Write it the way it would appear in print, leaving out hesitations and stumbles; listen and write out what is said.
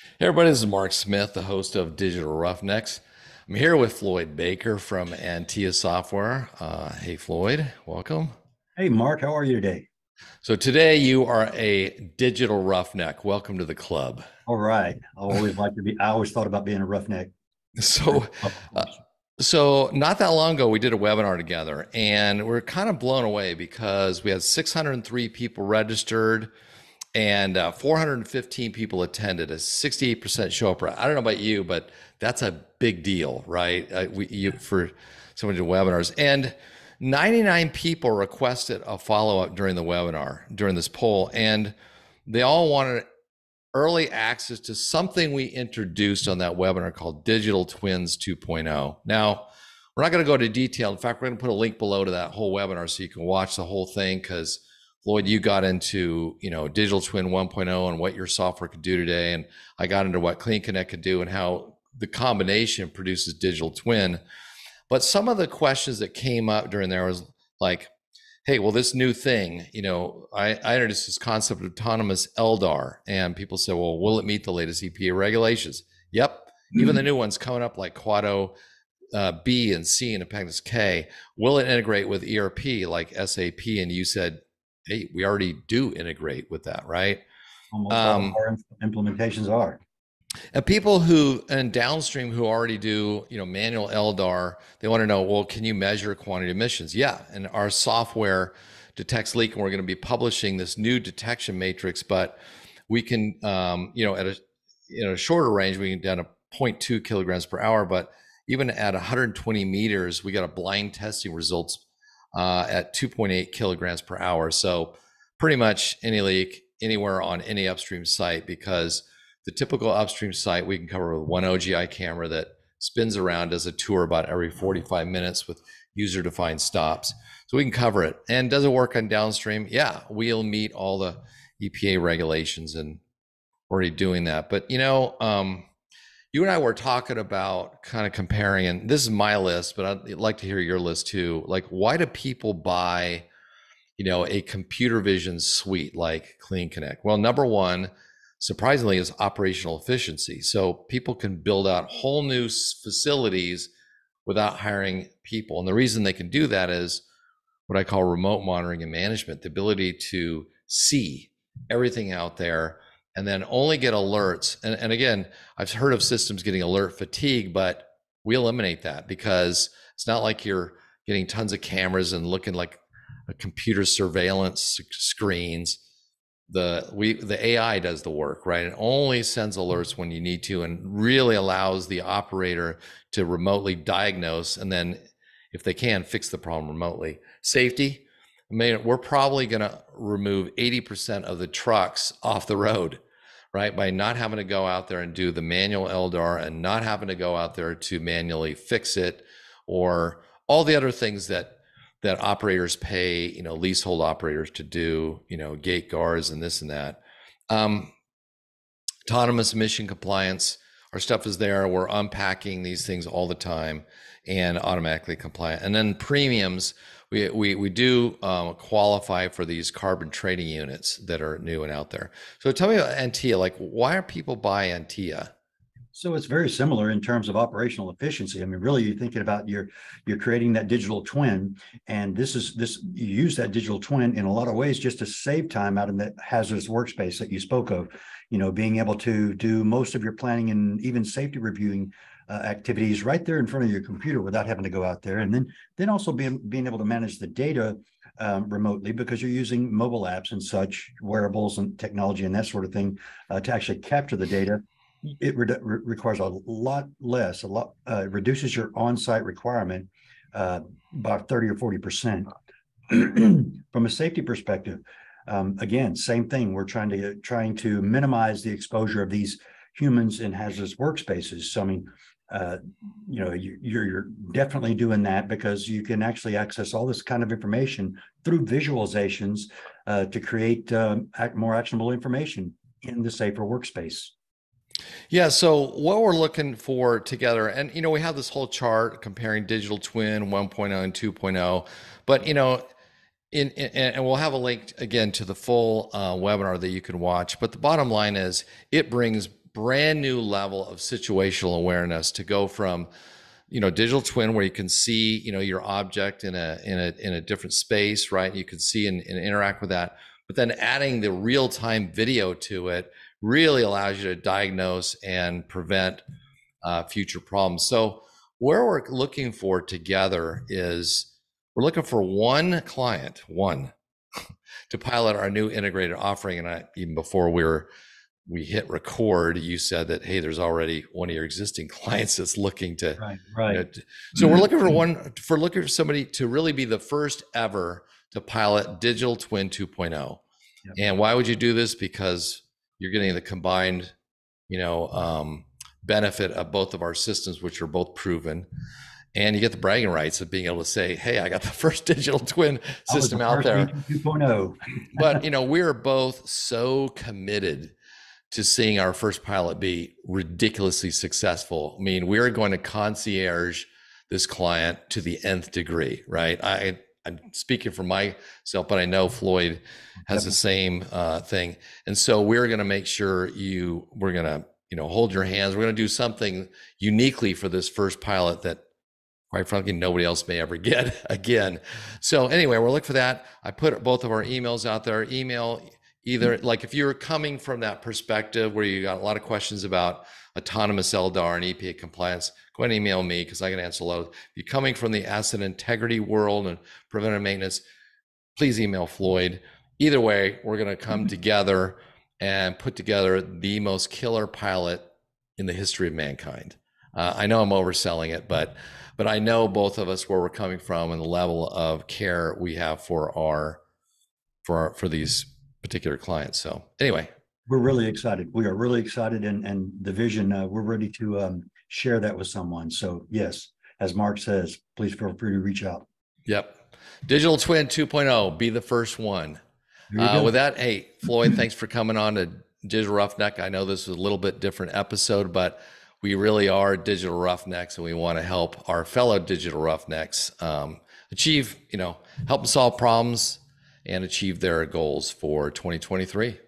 Hey everybody, this is Mark Smith, the host of Digital Roughnecks. I'm here with Floyd Baker from Antia Software. Hey Floyd, welcome. Hey, Mark, how are you today? So today you are a digital roughneck. Welcome to the club. All right. I always thought about being a roughneck. So, Of uh, course. so not that long ago we did a webinar together, and we're kind of blown away because we had 603 people registered and 415 people attended, a 68% show up rate. I don't know about you, but that's a big deal, right? For someone to do webinars. And 99 people requested a follow up during the webinar, during this poll, and they all wanted early access to something we introduced on that webinar called Digital Twins 2.0. Now, we're not going to go into detail. In fact, we're going to put a link below to that whole webinar so you can watch the whole thing because Floyd, you got into, Digital Twin 1.0 and what your software could do today. And I got into what Clean Connect could do and how the combination produces digital twin. But some of the questions that came up during there was like, hey, well, this new thing, I introduced this concept of autonomous LDAR, and people said, well, will it meet the latest EPA regulations? Yep. Even the new ones coming up like Quado B and C and Appendix K, will it integrate with ERP like SAP? And you said, hey, we already do integrate with that, right? Almost all of Um, our implementations are. and people who and downstream who already do, manual LDAR, they want to know, well, can you measure quantity emissions? Yeah, and our software detects leak, and we're going to be publishing this new detection matrix. But we can, at a shorter range, we can down to zero point 0.2 kilograms per hour. But even at 120 meters, we got a blind testing results at 2.8 kilograms per hour. So pretty much any leak anywhere on any upstream site, because the typical upstream site we can cover with one OGI camera that spins around, does a tour about every 45 minutes with user defined stops. So we can cover it. And does it work on downstream? Yeah, we'll meet all the EPA regulations and already doing that. But you and I were talking about kind of comparing, and this is my list, but I'd like to hear your list too. Like, why do people buy, a computer vision suite like Clean Connect? Well, number one, surprisingly, is operational efficiency. So people can build out whole new facilities without hiring people. And the reason they can do that is what I call remote monitoring and management, the ability to see everything out there and then only get alerts. And again, I've heard of systems getting alert fatigue, but we eliminate that because it's not like you're getting tons of cameras and looking like a computer surveillance screens. The AI does the work, right? It only sends alerts when you need to, and really allows the operator to remotely diagnose and then, if they can, fix the problem remotely. Safety, I mean, we're probably going to remove 80% of the trucks off the road, right? By not having to go out there and do the manual LDAR and not having to go out there to manually fix it, or all the other things that operators pay, leasehold operators to do, gate guards and this and that. Um, Autonomous mission compliance, our stuff is there. We're unpacking these things all the time and automatically compliant. And then premiums, we do qualify for these carbon trading units that are new and out there. So tell me about Antia, like why are people buy Antia? So it's very similar in terms of operational efficiency. I mean, really, you're thinking about you're creating that digital twin, and this you use that digital twin in a lot of ways just to save time out in that hazardous workspace that you spoke of. Being able to do most of your planning and even safety reviewing activities right there in front of your computer without having to go out there, and then also being able to manage the data remotely because you're using mobile apps and such, wearables and technology and that sort of thing to actually capture the data. It requires a lot less, reduces your on-site requirement by 30 or 40%. From a safety perspective, again, same thing. We're trying to minimize the exposure of these humans in hazardous workspaces. So I mean, you're definitely doing that because you can actually access all this kind of information through visualizations to create more actionable information in the safer workspace. Yeah, so what we're looking for together, and we have this whole chart comparing digital twin 1.0 and 2.0, but and we'll have a link again to the full webinar that you can watch. But the bottom line is, it brings brand new level of situational awareness to go from, digital twin where you can see, your object in a different space, right? You can see and interact with that, but then adding the real-time video to it really allows you to diagnose and prevent future problems. So where we're looking for together is we're looking for one client, to pilot our new integrated offering. And even before we hit record, you said that, hey, there's already one of your existing clients that's looking to, Right. So we're looking for somebody to really be the first ever to pilot Digital Twin 2.0. Yep. And why would you do this? Because you're getting the combined, benefit of both of our systems, which are both proven. And you get the bragging rights of being able to say, hey, I got the first digital twin system out there. 2.0. But, we're both so committed to seeing our first pilot be ridiculously successful. I mean, we're going to concierge this client to the nth degree, right? I'm speaking for myself, but I know Floyd has the same thing. And so we're going to make sure we're going to, hold your hands. We're going to do something uniquely for this first pilot that, quite frankly, nobody else may ever get again. So anyway, we're looking for that. I put both of our emails out there. Email either, like if you're coming from that perspective where you got a lot of questions about autonomous LDAR and EPA compliance, go ahead and email me because I can answer a lot. If you're coming from the asset integrity world and preventive maintenance, please email Floyd. Either way, we're going to come together and put together the most killer pilot in the history of mankind. I know I'm overselling it, but I know both of us where we're coming from and the level of care we have for these particular clients. So anyway, we're really excited. We are really excited, and the vision. We're ready to share that with someone. So yes, as Mark says, please feel free to reach out. Yep, Digital Twin 2.0, be the first one. With that, hey, Floyd, thanks for coming on to Digital Roughneck. I know this is a little bit different episode, but we really are digital roughnecks, and we want to help our fellow digital roughnecks achieve, help them solve problems and achieve their goals for 2023.